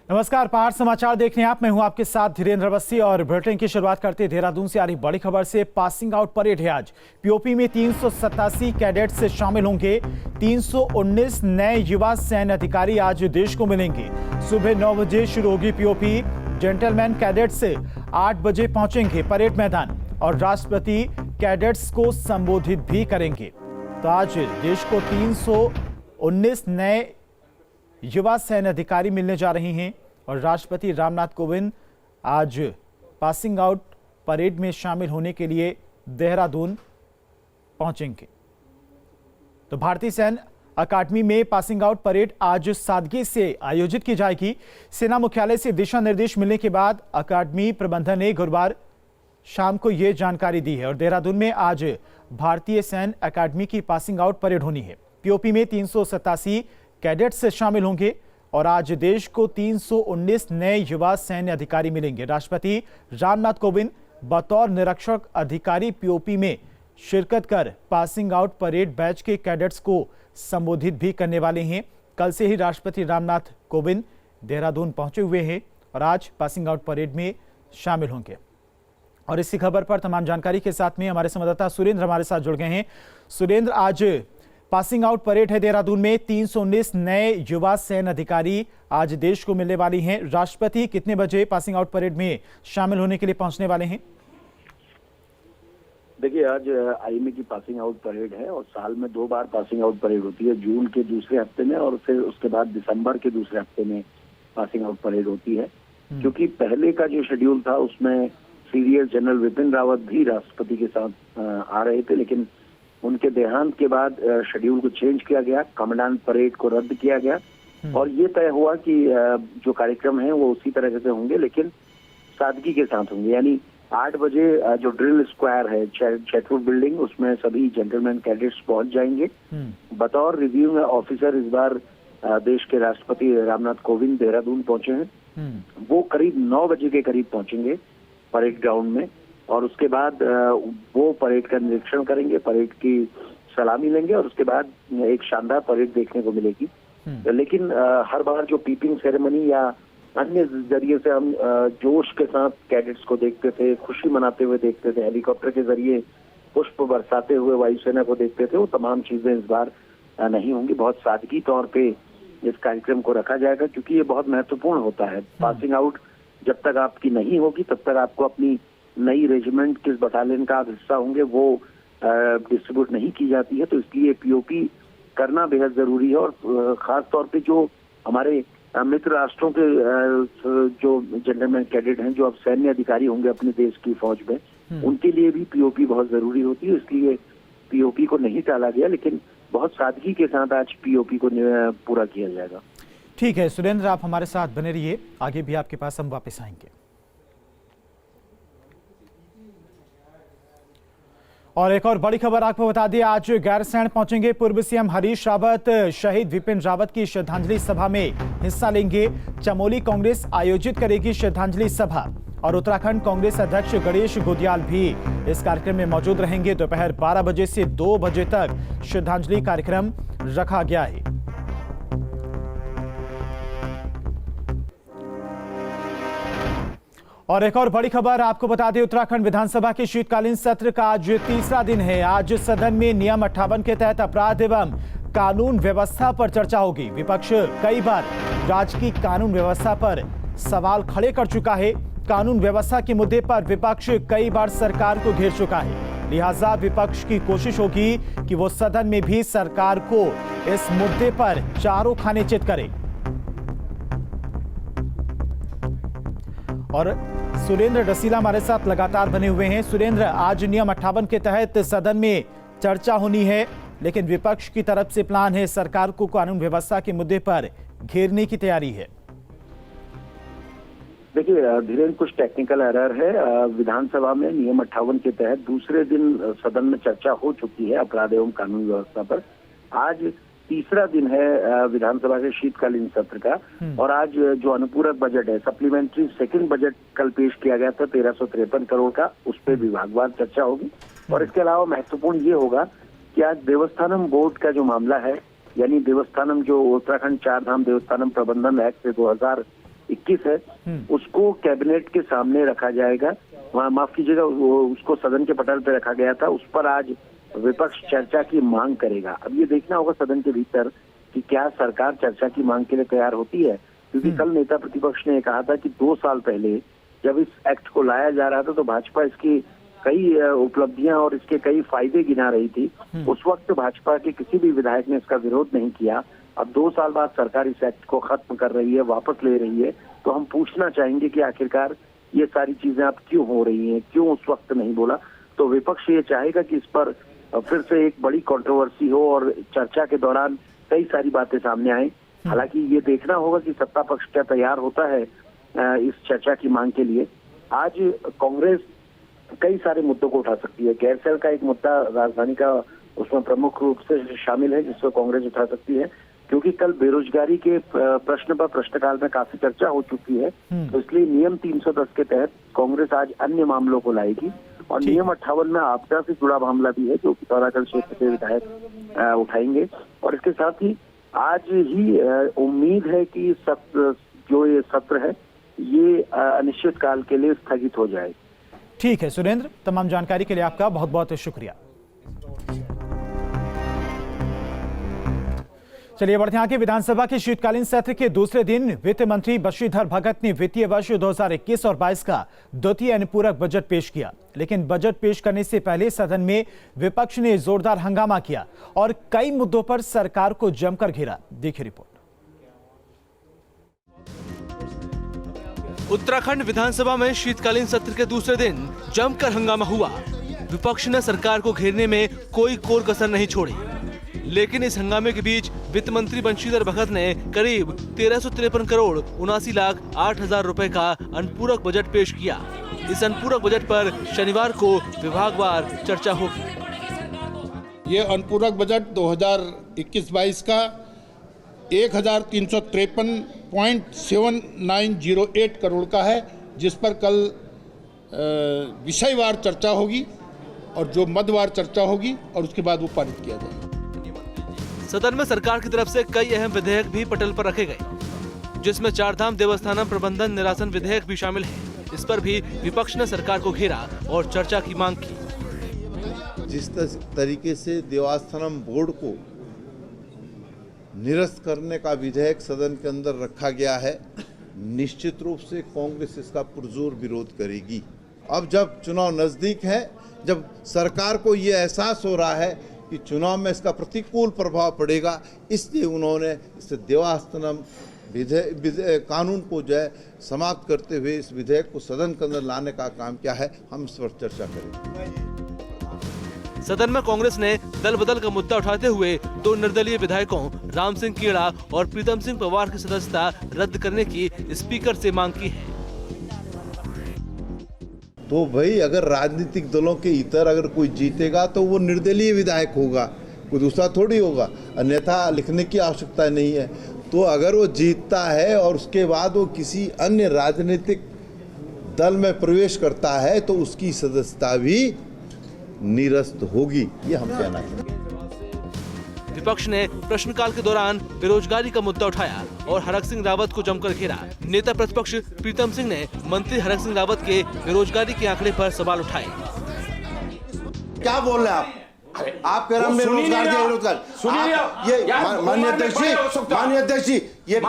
नमस्कार, पहाड़ समाचार देख रहे हैं आप। मैं हूं आपके साथ धीरेन्द्र अवस्थी और बुलेटिन की शुरुआत करते हैं देहरादून से आ रही बड़ी खबर से। पासिंग आउट परेड है आज। पीओपी में 387 कैडेट्स शामिल होंगे। 319 नए युवा सैन्य अधिकारी आज देश को मिलेंगे। सुबह 9 बजे शुरू होगी पीओपी। जेंटलमैन कैडेट्स 8 बजे पहुंचेंगे परेड मैदान और राष्ट्रपति कैडेट्स को संबोधित भी करेंगे। तो आज देश को 319 नए युवा सैन्य अधिकारी मिलने जा रहे हैं और राष्ट्रपति रामनाथ कोविंद आज पासिंग आउट परेड में शामिल होने के लिए देहरादून पहुंचेंगे। तो भारतीय सैन्य अकादमी में पासिंग आउट परेड आज सादगी से आयोजित की जाएगी। सेना मुख्यालय से दिशा निर्देश मिलने के बाद अकादमी प्रबंधन ने गुरुवार शाम को यह जानकारी दी है और देहरादून में आज भारतीय सैन्य अकादमी की पासिंग आउट परेड होनी है। पीओपी में 387 कैडेट्स शामिल होंगे और आज देश को 319 नए युवा सैन्य अधिकारी मिलेंगे। राष्ट्रपति रामनाथ कोविंद बतौर निरीक्षक अधिकारी पीओपी में शिरकत कर पासिंग आउट परेड बैच के कैडेट्स को संबोधित भी करने वाले हैं। कल से ही राष्ट्रपति रामनाथ कोविंद देहरादून पहुंचे हुए हैं और आज पासिंग आउट परेड में शामिल होंगे। और इसी खबर पर तमाम जानकारी के साथ में हमारे संवाददाता सुरेंद्र हमारे साथ जुड़ गए हैं। सुरेंद्र, आज पासिंग आउट परेड है देहरादून में। 319 नए युवा सैन्य अधिकारी आज देश को मिलने वाली हैं। राष्ट्रपति कितने बजे पासिंग आउट परेड में शामिल होने के लिए पहुंचने वाले हैं? देखिए, आज आईएमए की पासिंग आउट परेड है और साल में 2 बार पासिंग आउट परेड होती है। जून के दूसरे हफ्ते में और फिर उसके बाद दिसंबर के दूसरे हफ्ते में पासिंग आउट परेड होती है। क्योंकि पहले का जो शेड्यूल था उसमें सीडीएस जनरल विपिन रावत भी राष्ट्रपति के साथ आ रहे थे, लेकिन उनके देहांत के बाद शेड्यूल को चेंज किया गया। कमांडेंट परेड को रद्द किया गया और ये तय हुआ कि जो कार्यक्रम है वो उसी तरह से होंगे, लेकिन सादगी के साथ होंगे। यानी 8 बजे जो ड्रिल स्क्वायर है चैटवुड बिल्डिंग, उसमें सभी जेंटलमैन कैडेट्स पहुंच जाएंगे। बतौर रिव्यूइंग ऑफिसर इस बार देश के राष्ट्रपति रामनाथ कोविंद देहरादून पहुंचे हैं। वो करीब 9 बजे के करीब पहुंचेंगे परेड ग्राउंड में और उसके बाद वो परेड का निरीक्षण करेंगे, परेड की सलामी लेंगे और उसके बाद एक शानदार परेड देखने को मिलेगी। लेकिन हर बार जो पीपिंग सेरेमनी या अन्य जरिए से हम जोश के साथ कैडेट्स को देखते थे, खुशी मनाते हुए देखते थे, हेलीकॉप्टर के जरिए पुष्प बरसाते हुए वायुसेना को देखते थे, वो तमाम चीजें इस बार नहीं होंगी। बहुत सादगी तौर पे इस कार्यक्रम को रखा जाएगा क्योंकि ये बहुत महत्वपूर्ण होता है। पासिंग आउट जब तक आपकी नहीं होगी तब तक आपको अपनी नई रेजिमेंट किस बटालियन का आप हिस्सा होंगे वो डिस्ट्रीब्यूट नहीं की जाती है। तो इसलिए पीओपी करना बेहद जरूरी है और खास तौर पे जो हमारे मित्र राष्ट्रों के जो जेंटलमैन कैडेट हैं, जो अब सैन्य अधिकारी होंगे अपने देश की फौज में, उनके लिए भी पीओपी बहुत जरूरी होती है। इसलिए पीओपी को नहीं टाला गया, लेकिन बहुत सादगी के साथ आज पीओपी को पूरा किया जाएगा। ठीक है सुरेंद्र, आप हमारे साथ बने रहिए, आगे भी आपके पास हम वापस आएंगे। और एक और बड़ी खबर आपको बता दें, आज गैरसैंण पहुंचेंगे पूर्व सीएम हरीश रावत। शहीद विपिन रावत की श्रद्धांजलि सभा में हिस्सा लेंगे। चमोली कांग्रेस आयोजित करेगी श्रद्धांजलि सभा और उत्तराखंड कांग्रेस अध्यक्ष गणेश गोदियाल भी इस कार्यक्रम में मौजूद रहेंगे। दोपहर 12 बजे से 2 बजे तक श्रद्धांजलि कार्यक्रम रखा गया है। और एक और बड़ी खबर आपको बता दें, उत्तराखंड विधानसभा के शीतकालीन सत्र का आज तीसरा दिन है। आज सदन में नियम 58 के तहत अपराध एवं कानून व्यवस्था पर चर्चा होगी। विपक्ष कई बार राज्य की कानून व्यवस्था पर सवाल खड़े कर चुका है। कानून व्यवस्था के मुद्दे पर विपक्ष कई बार सरकार को घेर चुका है। लिहाजा विपक्ष की कोशिश होगी कि वो सदन में भी सरकार को इस मुद्दे पर चारों खाने चित करे। और सुरेंद्र रसीला हमारे साथ लगातार बने हुए हैं। सुरेंद्र, आज नियम 58 के तहत सदन में चर्चा होनी है, लेकिन विपक्ष की तरफ से प्लान है सरकार को कानून व्यवस्था के मुद्दे पर घेरने की तैयारी है। देखिए धीरेन्द्र, कुछ टेक्निकल एरर है। विधानसभा में नियम 58 के तहत दूसरे दिन सदन में चर्चा हो चुकी है अपराध एवं कानून व्यवस्था पर। आज तीसरा दिन है विधानसभा के शीतकालीन सत्र का और आज जो अनुपूरक बजट है, सप्लीमेंट्री सेकंड बजट कल पेश किया गया था 1353 करोड़ का, उस पर विभागवार चर्चा होगी। और इसके अलावा महत्वपूर्ण ये होगा कि आज देवस्थानम बोर्ड का जो मामला है, यानी देवस्थानम जो उत्तराखंड 4 धाम देवस्थानम प्रबंधन एक्ट 2000 21 है, उसको कैबिनेट के सामने रखा जाएगा। वहाँ माफ कीजिएगा, वो उसको सदन के पटल पे रखा गया था। उस पर आज विपक्ष चर्चा की मांग करेगा। अब ये देखना होगा सदन के भीतर कि क्या सरकार चर्चा की मांग के लिए तैयार होती है, क्योंकि कल नेता प्रतिपक्ष ने कहा था कि 2 साल पहले जब इस एक्ट को लाया जा रहा था तो भाजपा इसकी कई उपलब्धियां और इसके कई फायदे गिना रही थी। उस वक्त भाजपा के किसी भी विधायक ने इसका विरोध नहीं किया। अब 2 साल बाद सरकार इस एक्ट को खत्म कर रही है, वापस ले रही है, तो हम पूछना चाहेंगे कि आखिरकार ये सारी चीजें अब क्यों हो रही हैं, क्यों उस वक्त नहीं बोला। तो विपक्ष ये चाहेगा कि इस पर फिर से एक बड़ी कंट्रोवर्सी हो और चर्चा के दौरान कई सारी बातें सामने आए। हालांकि ये देखना होगा कि सत्ता पक्ष क्या तैयार होता है इस चर्चा की मांग के लिए। आज कांग्रेस कई सारे मुद्दों को उठा सकती है। गैरसैल का एक मुद्दा राजधानी का उसमें प्रमुख रूप से शामिल है, जिसको कांग्रेस उठा सकती है, क्योंकि कल बेरोजगारी के प्रश्न पर प्रश्नकाल में काफी चर्चा हो चुकी है। तो इसलिए नियम 310 के तहत कांग्रेस आज अन्य मामलों को लाएगी और नियम 58 में आपदा से जुड़ा मामला भी है, जो पिथौरागढ़ क्षेत्र के विधायक उठाएंगे। और इसके साथ ही आज ही उम्मीद है कि जो ये सत्र है ये अनिश्चित काल के लिए स्थगित हो जाए। ठीक है सुरेंद्र, तमाम जानकारी के लिए आपका बहुत बहुत शुक्रिया। चलिए बढ़ते हैं आगे। विधानसभा के शीतकालीन सत्र के दूसरे दिन वित्त मंत्री बशीधर भगत ने वित्तीय वर्ष 2021 और 22 का द्वितीय अनुपूरक बजट पेश किया। लेकिन बजट पेश करने से पहले सदन में विपक्ष ने जोरदार हंगामा किया और कई मुद्दों पर सरकार को जमकर घेरा। देखिए रिपोर्ट। उत्तराखंड विधानसभा में शीतकालीन सत्र के दूसरे दिन जमकर हंगामा हुआ। विपक्ष ने सरकार को घेरने में कोई कोर कसर नहीं छोड़ी। लेकिन इस हंगामे के बीच वित्त मंत्री बंशीधर भगत ने करीब 1353 करोड़ 79,08,000 रुपए का अनुपूरक बजट पेश किया। इस अनुपूरक बजट पर शनिवार को विभागवार चर्चा होगी। ये अनुपूरक बजट 2021-22 का 1353.7908 करोड़ का है, जिस पर कल विषयवार चर्चा होगी और जो मध्यवार चर्चा होगी और उसके बाद वो पारित किया जाएगा। सदन में सरकार की तरफ से कई अहम विधेयक भी पटल पर रखे गए, जिसमें चारधाम देवस्थानम प्रबंधन निरासन विधेयक भी शामिल है। इस पर भी विपक्ष ने सरकार को घेरा और चर्चा की मांग की। जिस तरीके से देवस्थानम बोर्ड को निरस्त करने का विधेयक सदन के अंदर रखा गया है, निश्चित रूप से कांग्रेस इसका पुरजोर विरोध करेगी। अब जब चुनाव नजदीक है, जब सरकार को ये एहसास हो रहा है कि चुनाव में इसका प्रतिकूल प्रभाव पड़ेगा, इसलिए उन्होंने इस देवस्थानम कानून को जो है समाप्त करते हुए इस विधेयक को सदन के अंदर लाने का काम किया है। हम इस पर चर्चा करेंगे। सदन में कांग्रेस ने दल बदल का मुद्दा उठाते हुए 2 निर्दलीय विधायकों राम सिंह खेड़ा और प्रीतम सिंह पवार की सदस्यता रद्द करने की स्पीकर से मांग की है। तो भाई अगर राजनीतिक दलों के इतर अगर कोई जीतेगा तो वो निर्दलीय विधायक होगा, कोई दूसरा थोड़ी होगा, अन्यथा लिखने की आवश्यकता नहीं है। तो अगर वो जीतता है और उसके बाद वो किसी अन्य राजनीतिक दल में प्रवेश करता है तो उसकी सदस्यता भी निरस्त होगी, ये हम कहना चाहते हैं। विपक्ष ने प्रश्नकाल के दौरान बेरोजगारी का मुद्दा उठाया और हरक सिंह रावत को जमकर घेरा। नेता प्रतिपक्ष प्रीतम सिंह ने मंत्री हरक सिंह रावत के बेरोजगारी के आंकड़े पर सवाल उठाए। क्या बोल रहे हैं आप कह रहे हैं बेरोजगार ये माननीय अध्यक्ष जी, ये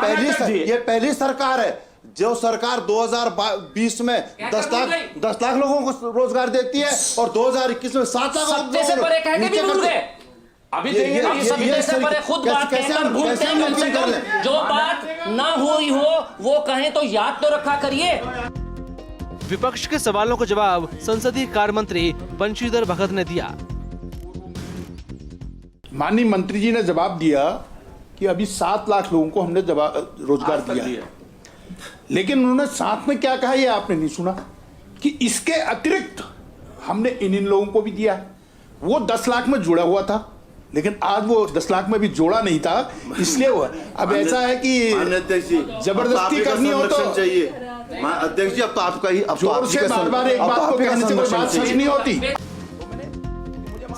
पहली सरकार है जो सरकार 2020 में 10 लाख लोगों को रोजगार देती है और 2021 में 7 लाख अभी खुद बात भूलते हैं। कम से कम जो बात ना हुई हो वो कहें तो याद तो रखा करिए। विपक्ष के सवालों का जवाब संसदीय कार्य मंत्री बंशीधर भगत ने दिया। माननीय मंत्री जी ने जवाब दिया कि अभी 7 लाख लोगों को हमने रोजगार दिया है, लेकिन उन्होंने साथ में क्या कहा ये आपने नहीं सुना कि इसके अतिरिक्त हमने इन लोगों को भी दिया है। वो 10 लाख में जुड़ा हुआ था, लेकिन आज वो 10 लाख में भी जोड़ा नहीं था, इसलिए वो अब ऐसा है कि जबरदस्ती करनी हो तो चाहिए। अध्यक्ष जी, अब तो आपका ही जोर से बार-बार एक बात को कहने से कोई बात सच नहीं होती।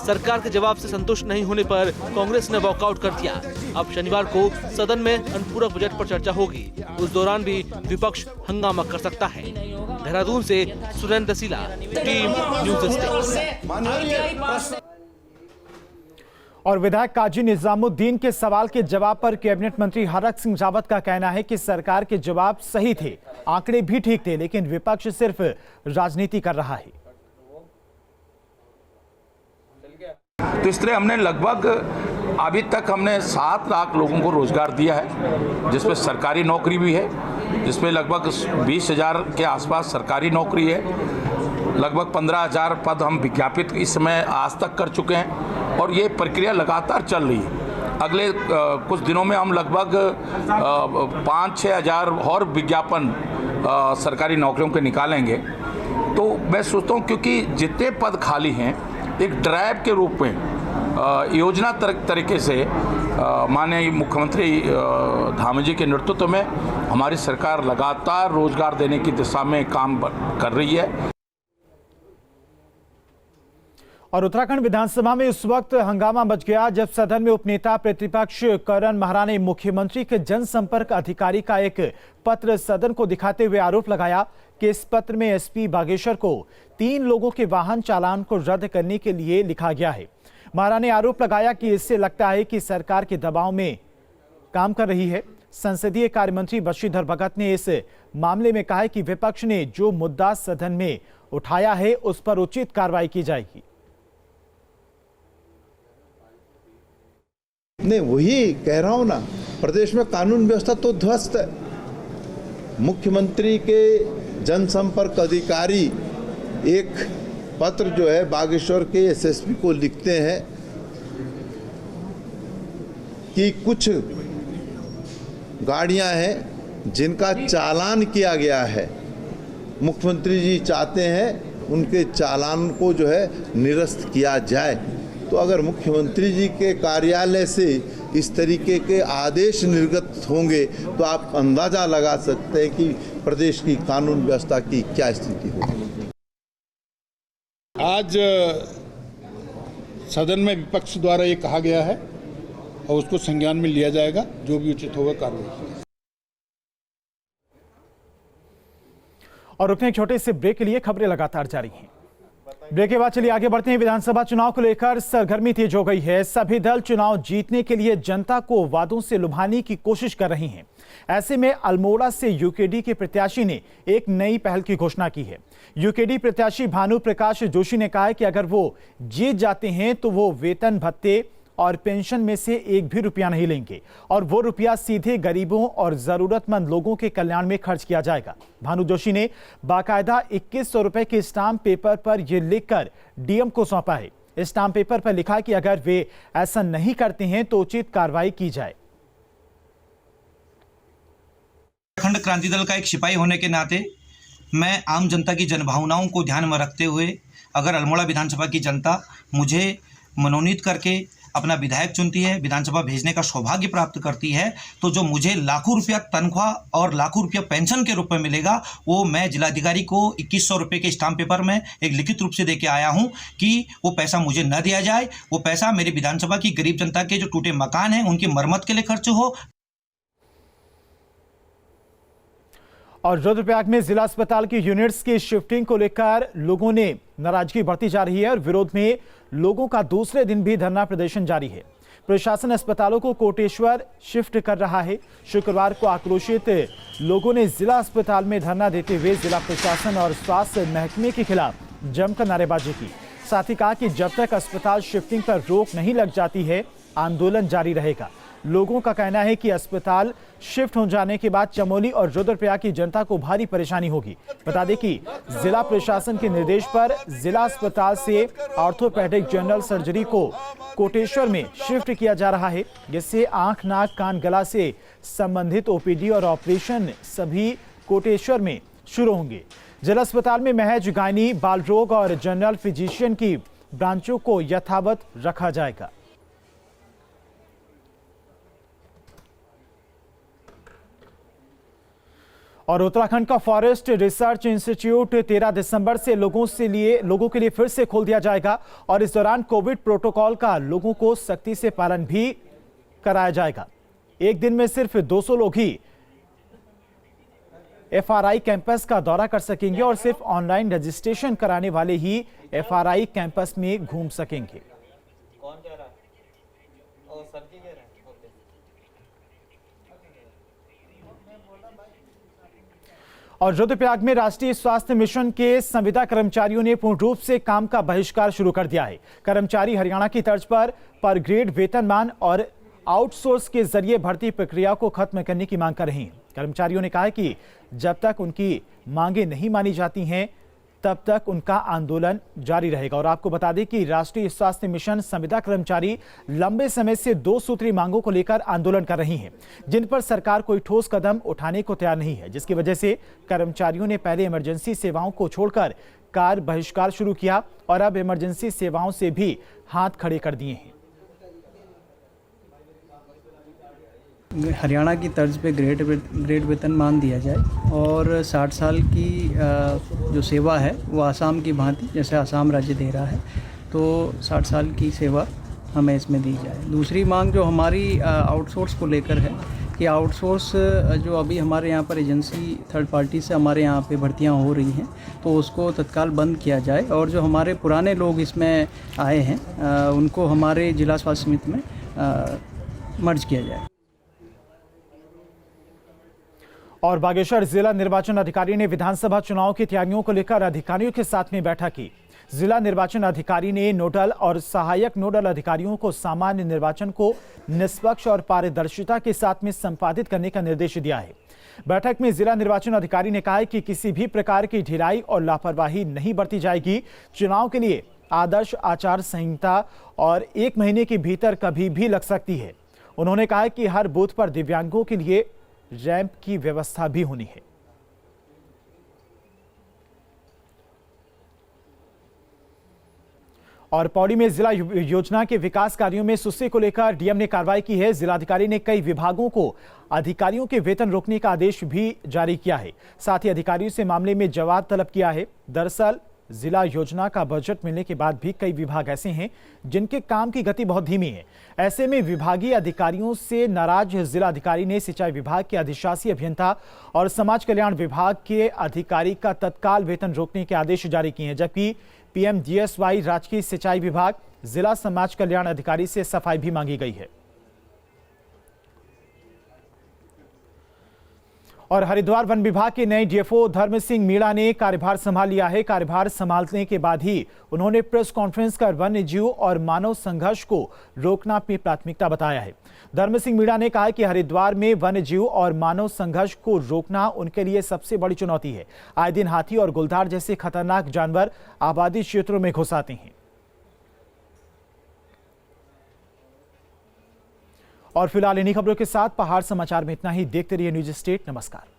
सरकार के जवाब से संतुष्ट नहीं होने पर कांग्रेस ने वॉकआउट कर दिया। अब शनिवार को सदन में अनुपूरक बजट पर चर्चा होगी। उस दौरान भी विपक्ष हंगामा कर सकता है। देहरादून से सुरेंद्र दसीला, टीम न्यूज़ स्टेट। और विधायक काजी निजामुद्दीन के सवाल के जवाब पर कैबिनेट मंत्री हरक सिंह रावत का कहना है कि सरकार के जवाब सही थे, आंकड़े भी ठीक थे, लेकिन विपक्ष सिर्फ राजनीति कर रहा है। तो इसलिए हमने लगभग अभी तक हमने 7 लाख लोगों को रोजगार दिया है, जिसमें सरकारी नौकरी भी है, जिसमें लगभग 20,000 के आसपास सरकारी नौकरी है। लगभग 15,000 पद हम विज्ञापित इस समय आज तक कर चुके हैं और ये प्रक्रिया लगातार चल रही है। अगले कुछ दिनों में हम लगभग 5-6 हज़ार और विज्ञापन सरकारी नौकरियों के निकालेंगे। तो मैं सोचता हूँ क्योंकि जितने पद खाली हैं एक ड्राइव के रूप में योजना तरीके से माननीय मुख्यमंत्री धामी जी के नेतृत्व में हमारी सरकार लगातार रोजगार देने की दिशा में काम कर रही है। और उत्तराखंड विधानसभा में उस वक्त हंगामा मच गया जब सदन में उपनेता प्रतिपक्ष करण महरा ने मुख्यमंत्री के जनसंपर्क अधिकारी का एक पत्र सदन को दिखाते हुए आरोप लगाया कि इस पत्र में एसपी बागेश्वर को 3 लोगों के वाहन चालान को रद्द करने के लिए लिखा गया है। महरा ने आरोप लगाया कि इससे लगता है कि सरकार के दबाव में काम कर रही है। संसदीय कार्य मंत्री बशीधर भगत ने इस मामले में कहा है कि विपक्ष ने जो मुद्दा सदन में उठाया है उस पर उचित कार्रवाई की जाएगी। नहीं, वही कह रहा हूं ना, प्रदेश में कानून व्यवस्था तो ध्वस्त है। मुख्यमंत्री के जनसंपर्क अधिकारी एक पत्र जो है बागेश्वर के एसएसपी को लिखते हैं कि कुछ गाड़ियां हैं जिनका चालान किया गया है, मुख्यमंत्री जी चाहते हैं उनके चालान को जो है निरस्त किया जाए। तो अगर मुख्यमंत्री जी के कार्यालय से इस तरीके के आदेश निर्गत होंगे तो आप अंदाजा लगा सकते हैं कि प्रदेश की कानून व्यवस्था की क्या स्थिति होगी। आज सदन में विपक्ष द्वारा ये कहा गया है और उसको संज्ञान में लिया जाएगा, जो भी उचित होगा कार्रवाई। और रुकने एक छोटे से ब्रेक के लिए खबरें लगातार जारी हैं। ब्रेक के बाद चलिए आगे बढ़ते हैं। विधानसभा चुनाव को लेकर सरगर्मी तेज हो गई है। सभी दल चुनाव जीतने के लिए जनता को वादों से लुभाने की कोशिश कर रही हैं। ऐसे में अल्मोड़ा से यूकेडी के प्रत्याशी ने एक नई पहल की घोषणा की है। यूकेडी प्रत्याशी भानु प्रकाश जोशी ने कहा है कि अगर वो जीत जाते हैं तो वो वेतन भत्ते और पेंशन में से एक भी रुपया नहीं लेंगे और वो रुपया सीधे गरीबों और जरूरतमंद लोगों के कल्याण में खर्च किया जाएगा। भानु जोशी ने बाकायदा 2100 रुपए के स्टाम्प पेपर पर यह लिखकर डीएम को सौंपा है। स्टाम्प पेपर पर लिखा कि अगर वे ऐसा नहीं करते हैं तो उचित कार्रवाई की जाए। उत्तराखंड क्रांति दल का एक सिपाही होने के नाते मैं आम जनता की जनभावनाओं को ध्यान में रखते हुए अगर अल्मोड़ा विधानसभा की जनता मुझे मनोनीत करके अपना विधायक चुनती है, विधानसभा भेजने का सौभाग्य प्राप्त करती है, तो जो मुझे लाखों रुपया तनख्वाह और लाखों रुपया पेंशन के रूप में मिलेगा वो मैं जिलाधिकारी को 2100 रुपये के स्टाम्प पेपर में एक लिखित रूप से देके आया हूं कि वो पैसा मुझे न दिया जाए। वो पैसा मेरी विधानसभा की गरीब जनता के जो टूटे मकान हैं उनकी मरम्मत के लिए खर्च हो। और रुद्रप्रयाग में जिला अस्पताल की यूनिट्स की शिफ्टिंग को लेकर लोगों ने नाराजगी बढ़ती जा रही है और विरोध में लोगों का दूसरे दिन भी धरना प्रदर्शन जारी है। प्रशासन अस्पतालों को कोटेश्वर शिफ्ट कर रहा है। शुक्रवार को आक्रोशित लोगों ने जिला अस्पताल में धरना देते हुए जिला प्रशासन और स्वास्थ्य महकमे के खिलाफ जमकर नारेबाजी की। साथ ही कहा कि जब तक अस्पताल शिफ्टिंग पर रोक नहीं लग जाती है आंदोलन जारी रहेगा। लोगों का कहना है कि अस्पताल शिफ्ट हो जाने के बाद चमोली और रुद्रप्रयाग की जनता को भारी परेशानी होगी। बता दें कि जिला प्रशासन के निर्देश पर जिला अस्पताल से ऑर्थोपेडिक जनरल सर्जरी को कोटेश्वर में शिफ्ट किया जा रहा है, जिससे आंख, नाक, कान, गला से संबंधित ओपीडी और ऑपरेशन सभी कोटेश्वर में शुरू होंगे। जिला अस्पताल में महज गायनी, बाल रोग और जनरल फिजिशियन की ब्रांचों को यथावत रखा जाएगा। और उत्तराखंड का फॉरेस्ट रिसर्च इंस्टीट्यूट 13 दिसंबर से लोगों के लिए फिर से खोल दिया जाएगा और इस दौरान कोविड प्रोटोकॉल का लोगों को सख्ती से पालन भी कराया जाएगा। एक दिन में सिर्फ 200 लोग ही FRI कैंपस का दौरा कर सकेंगे और सिर्फ ऑनलाइन रजिस्ट्रेशन कराने वाले ही FRI कैंपस में घूम सकेंगे। कौन कह रहा है? और सर जी कह रहे हैं। और रुद्रप्रयाग में राष्ट्रीय स्वास्थ्य मिशन के संविदा कर्मचारियों ने पूर्ण रूप से काम का बहिष्कार शुरू कर दिया है। कर्मचारी हरियाणा की तर्ज पर ग्रेड वेतनमान और आउटसोर्स के जरिए भर्ती प्रक्रिया को खत्म करने की मांग कर रहे हैं। कर्मचारियों ने कहा है कि जब तक उनकी मांगे नहीं मानी जाती हैं तब तक उनका आंदोलन जारी रहेगा। और आपको बता दें कि राष्ट्रीय स्वास्थ्य मिशन संविदा कर्मचारी लंबे समय से 2 सूत्री मांगों को लेकर आंदोलन कर रही हैं, जिन पर सरकार कोई ठोस कदम उठाने को तैयार नहीं है, जिसकी वजह से कर्मचारियों ने पहले इमरजेंसी सेवाओं को छोड़कर कार्य बहिष्कार शुरू किया और अब इमरजेंसी सेवाओं से भी हाथ खड़े कर दिए हैं। हरियाणा की तर्ज पे ग्रेड वेतनमान दिया जाए और 60 साल की जो सेवा है वो आसाम की भांति, जैसे आसाम राज्य दे रहा है, तो 60 साल की सेवा हमें इसमें दी जाए। दूसरी मांग जो हमारी आउटसोर्स को लेकर है कि आउटसोर्स जो अभी हमारे यहाँ पर एजेंसी थर्ड पार्टी से हमारे यहाँ पे भर्तियाँ हो रही हैं तो उसको तत्काल बंद किया जाए और जो हमारे पुराने लोग इसमें आए हैं उनको हमारे जिला स्वास्थ्य समिति में मर्ज किया जाए। और बागेश्वर जिला निर्वाचन अधिकारी ने विधानसभा चुनाव की तैयारियों को लेकर अधिकारियों के साथ में बैठक की। जिला निर्वाचन अधिकारी ने नोडल और सहायक नोडल अधिकारियों को सामान्य निर्वाचन को निष्पक्ष और पारदर्शिता के साथ में संपादित करने का निर्देश दिया है। बैठक में जिला निर्वाचन अधिकारी ने कहा है कि किसी भी प्रकार की ढिलाई और लापरवाही नहीं बरती जाएगी। चुनाव के लिए आदर्श आचार संहिता और 1 महीने के भीतर कभी भी लग सकती है। उन्होंने कहा कि हर बूथ पर दिव्यांगों के लिए रैंप की व्यवस्था भी होनी है। और पौड़ी में जिला योजना के विकास कार्यों में सुस्ती को लेकर डीएम ने कार्रवाई की है। जिलाधिकारी ने कई विभागों को अधिकारियों के वेतन रोकने का आदेश भी जारी किया है। साथ ही अधिकारियों से मामले में जवाब तलब किया है। दरअसल जिला योजना का बजट मिलने के बाद भी कई विभाग ऐसे हैं जिनके काम की गति बहुत धीमी है। ऐसे में विभागीय अधिकारियों से नाराज जिलाधिकारी ने सिंचाई विभाग के अधिशासी अभियंता और समाज कल्याण विभाग के अधिकारी का तत्काल वेतन रोकने के आदेश जारी किए हैं, जबकि PMGSY राजकीय सिंचाई विभाग जिला समाज कल्याण अधिकारी से सफाई भी मांगी गई है। और हरिद्वार वन विभाग के नए DFO धर्म सिंह मीणा ने कार्यभार संभाल लिया है। कार्यभार संभालने के बाद ही उन्होंने प्रेस कॉन्फ्रेंस कर वन्य जीव और मानव संघर्ष को रोकना अपनी प्राथमिकता बताया है। धर्म सिंह मीणा ने कहा कि हरिद्वार में वन्य जीव और मानव संघर्ष को रोकना उनके लिए सबसे बड़ी चुनौती है। आए दिन हाथी और गुलदार जैसे खतरनाक जानवर आबादी क्षेत्रों में घुस आते हैं। और फिलहाल इन्हीं खबरों के साथ पहाड़ समाचार में इतना ही। देखते रहिए न्यूज स्टेट। नमस्कार।